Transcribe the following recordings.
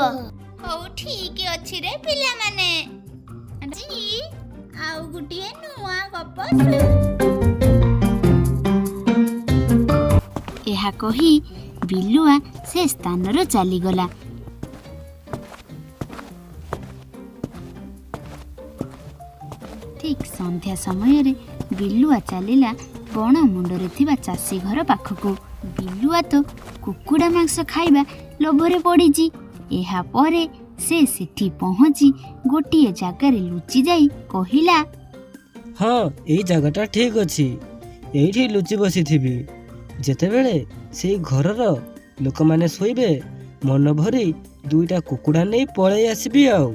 ହଉ ଠିକ ଅଛି ରେ ପିଲାମାନେ, ଆଜି ଆଉ ଗୋଟିଏ ନୂଆ ଗପ ଏହା କହି ବିଲୁଆ ସେ ସ୍ଥାନରୁ ଚାଲିଗଲା। ଠିକ୍ ସନ୍ଧ୍ୟା ସମୟରେ ବିଲୁଆ ଚାଲିଲା ବଣ ମୁଣ୍ଡରେ ଥିବା ଚାଷୀ ଘର ପାଖକୁ। ବିଲୁଆ ତ କୁକୁଡ଼ା ମାଂସ ଖାଇବା ଲୋଭରେ ପଡ଼ିଛି। ଏହାପରେ ସେ ସେଠି ପହଞ୍ଚି ଗୋଟିଏ ଜାଗାରେ ଲୁଚି ଯାଇ କହିଲା, ହଁ ଏଇ ଜାଗାଟା ଠିକ୍ ଅଛି, ଏଇଠି ଲୁଚି ବସିଥିବି। ଯେତେବେଳେ ସେଇ ଘରର ଲୋକମାନେ ଶୋଇବେ ମନ ଭରି 2ଟା କୁକୁଡ଼ା ନେଇ ପଳେଇ ଆସିବି ଆଉ।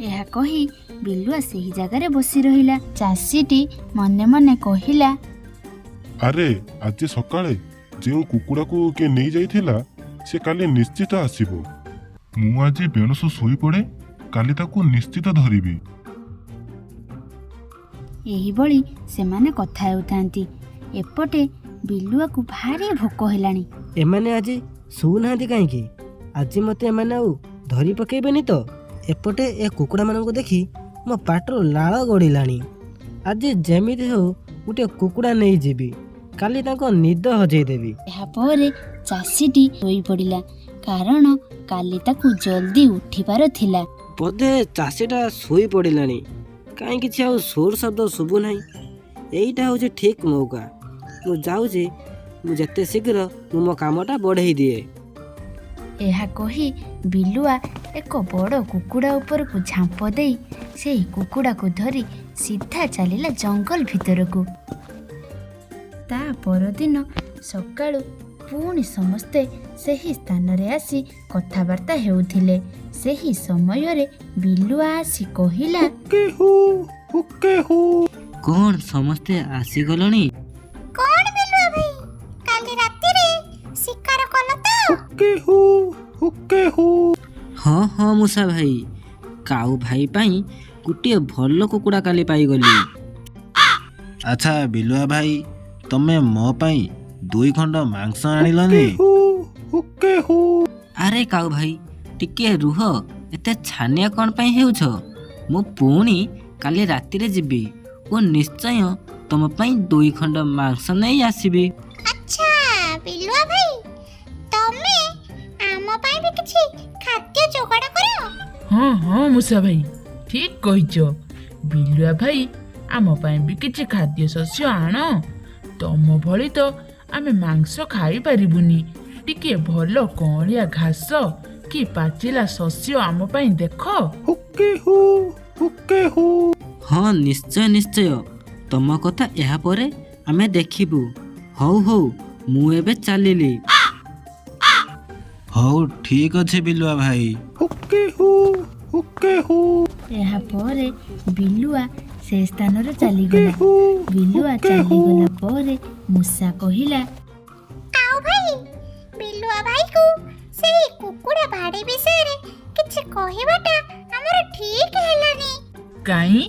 ଏହା କହି ବିଲୁଆ ସେହି ଜାଗାରେ ବସି ରହିଲା। ଚାଷୀଟି ମନେ ମନେ କହିଲା, ଆରେ ଆଜି ସକାଳେ ଯେଉଁ କୁକୁଡ଼ାକୁ କିଏ ନେଇ ଯାଇଥିଲା ସେ କାଲି ନିଶ୍ଚିତ ଆସିବ। ମୁଁ ଆଜି ବେଣୁସୁ ଶୋଇପଡ଼େ, କାଲି ତାକୁ ନିଶ୍ଚିତ ଧରିବି। ଏହିଭଳି ସେମାନେ କଥା ହେଉଥାନ୍ତି। ଏପଟେ ବିଲୁଆକୁ ଭାରି ଭୋକ ହେଲାଣି। ଏମାନେ ଆଜି ଶୋଉନାହାନ୍ତି କାହିଁକି? ଆଜି ମୋତେ ଏମାନେ ଆଉ ଧରି ପକେଇବେନି ତ? ଏପଟେ ଏ କୁକୁଡ଼ାମାନଙ୍କୁ ଦେଖି ମୋ ପାଟିରୁ ଲାଳ ଗଡ଼ିଲାଣି। ଆଜି ଯେମିତି ହେଉ ଗୋଟିଏ କୁକୁଡ଼ା ନେଇଯିବି, କାଲି ତାଙ୍କ ନିଦ ହଜେଇଦେବି। ଏହାପରେ ଚାଷୀଟି ଶୋଇପଡ଼ିଲା, କାରଣ କାଲି ତାକୁ ଜଲ୍ଦି ଉଠିବାର ଥିଲା। ବୋଧେ ଚାଷୀଟା ଶୋଇପଡ଼ିଲାଣି, କାହିଁ କିଛି ଆଉ ସୋର ଶବ୍ଦ ଶୁଭୁନାହିଁ। ଏଇଟା ହେଉଛି ଠିକ୍ ମୌକା। ମୁଁ ଯାଉଛି, ମୁଁ ଯେତେ ଶୀଘ୍ର ମୁଁ ମୋ କାମଟା ବଢ଼େଇ ଦିଏ। ଏହା କହି ବିଲୁଆ ଏକ ବଡ଼ କୁକୁଡ଼ା ଉପରକୁ ଝାମ୍ପ ଦେଇ ସେହି କୁକୁଡ଼ାକୁ ଧରି ସିଧା ଚାଲିଲା ଜଙ୍ଗଲ ଭିତରକୁ। ତା ପରଦିନ ସକାଳୁ ପୁଣି ସମସ୍ତେ ସେହି ସ୍ଥାନରେ ଆସି କଥାବାର୍ତ୍ତା ହେଉଥିଲେ। ସେହି ସମୟରେ ବିଲୁଆ ଆସି କହିଲା, କ'ଣ ସମସ୍ତେ ଆସିଗଲଣି? କଣ ବିଲୁଆ ଭାଇ, କାଲି ରାତିରେ ଶିକାର କଲ ତ? ହଁ ହଁ ମୂଷା ଭାଇ, କାଉ ଭାଇ ପାଇଁ ଗୋଟିଏ ଭଲ କୁକୁଡ଼ା କାଲି ପାଇଗଲି। ଆଚ୍ଛା ବିଲୁଆ ଭାଇ, ତମେ ମୋ ପାଇଁ 2 ଖଣ୍ଡ ମାଂସ ଆଣିଲନି? ଆରେ କାଉ ଭାଇ, ଟିକେ ରୁହ, ଏତେ ଛାନିଆ କ'ଣ ପାଇଁ ହେଉଛ? ମୁଁ ପୁଣି କାଲି ରାତିରେ ଯିବି ଓ ନିଶ୍ଚୟ ତମ ପାଇଁ 2 ଖଣ୍ଡ ମାଂସ ନେଇ ଆସିବି। ଆଚ୍ଛା ବିଲୁଆ ଭାଇ, ତମେ ଆମ ପାଇଁ ବି କିଛି ଖାଦ୍ୟ ଯୋଗାଡ଼ କର। ହଁ ହଁ ମୂଷା ଭାଇ, ଠିକ୍ କହିଛ। ବିଲୁଆ ଭାଇ, ଆମ ପାଇଁ ବି କିଛି ଖାଦ୍ୟ ଶସ୍ୟ ଆଣ। ତମ ଭଳି ତ ଆମେ ମାଂସ ଖାଇପାରିବୁନି। ଟିକେ ଭଲ କଅଁଳିଆ ଘାସ କି ପାଚିଲା ଶସ୍ୟ ଆମ ପାଇଁ ଦେଖ। ହଁ ନିଶ୍ଚୟ ନିଶ୍ଚୟ, ତମ କଥା ଏହାପରେ ଆମେ ଦେଖିବୁ। ହଉ ହଉ, ମୁଁ ଏବେ ଚାଲିଲି। ହଉ ଠିକ୍ ଅଛି ବିଲୁଆ ଭାଇ। ଏହାପରେ ବିଲୁଆ ସେ ସ୍ଥାନରୁ ଚାଲିଗଲା। ବିଲୁଆ ଚାଲିଗଲା ପରେ ମୂଷା କହିଲା, କାଉ ଭାଇ, ବିଲୁଆ ଭାଇକୁ ସେଇ କୁକୁଡ଼ା ବାଡ଼ି ବିଷୟରେ କିଛି କହିବାଟା ଆମର ଠିକ୍ ହେଲାନି। କାହିଁ,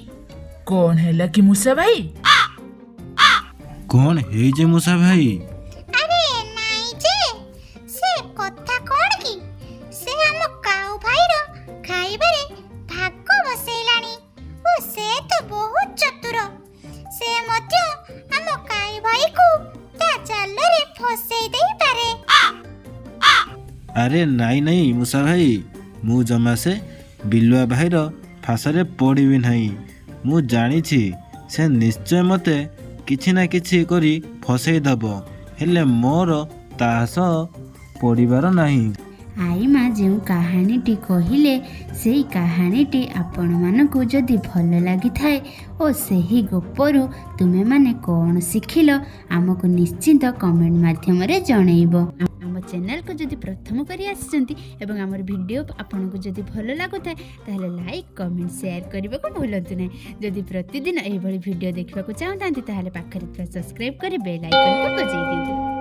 କ'ଣ ହେଲା କି ମୂଷା ଭାଇ? କ'ଣ ହେଇଛି ମୂଷା ଭାଇ? ଆରେ ନାଇଁ ଯେ, ସେ କଥା କ'ଣ କି, ସେ ଆମ କାଉ ଭାଇର ଖାଇବାରେ ଭାଗ ବସେଇଲାଣି ଓ ସେ ତ ବହୁତ ଚତୁର। ସେ ମଧ୍ୟ ଆମ କାଉ ଭାଇକୁ ତା ଜାଲରେ ଫସେଇ ଦେଇପାରେ। ଆରେ ନାଇଁ ନାଇଁ ମୂଷା ଭାଇ, ମୁଁ ଜମା ସେ ବିଲୁଆ ଭାଇର ଫାଶରେ ପଡ଼ିବି ନାହିଁ। ମୁଁ ଜାଣିଛି ସେ ନିଶ୍ଚୟ ମୋତେ କିଛି ନା କିଛି କରି ଫସେଇ ଦେବ, ହେଲେ ମୋର ତା ସହ ପଡ଼ିବାର ନାହିଁ। ଆଈମା ଯେଉଁ କାହାଣୀଟି କହିଲେ, ସେହି କାହାଣୀଟି ଆପଣମାନଙ୍କୁ ଯଦି ଭଲ ଲାଗିଥାଏ ଓ ସେହି ଗପରୁ ତୁମେମାନେ କ'ଣ ଶିଖିଲ, ଆମକୁ ନିଶ୍ଚିନ୍ତ କମେଣ୍ଟ ମାଧ୍ୟମରେ ଜଣେଇବ। ଆମ ଚ୍ୟାନେଲକୁ ଯଦି ପ୍ରଥମ କରି ଆସିଛନ୍ତି ଏବଂ ଆମର ଭିଡ଼ିଓ ଆପଣଙ୍କୁ ଯଦି ଭଲ ଲାଗୁଥାଏ, ତାହେଲେ ଲାଇକ୍, କମେଣ୍ଟ, ସେୟାର କରିବାକୁ ଭୁଲନ୍ତୁ ନାହିଁ। ଯଦି ପ୍ରତିଦିନ ଏହିଭଳି ଭିଡ଼ିଓ ଦେଖିବାକୁ ଚାହୁଁଥାନ୍ତି, ତାହେଲେ ପାଖରେ ଥିବା ସବସ୍କ୍ରାଇବ୍ କରି ବେଲ୍ ଆଇକନ୍କୁ ବଜାଇ ଦିଅନ୍ତୁ।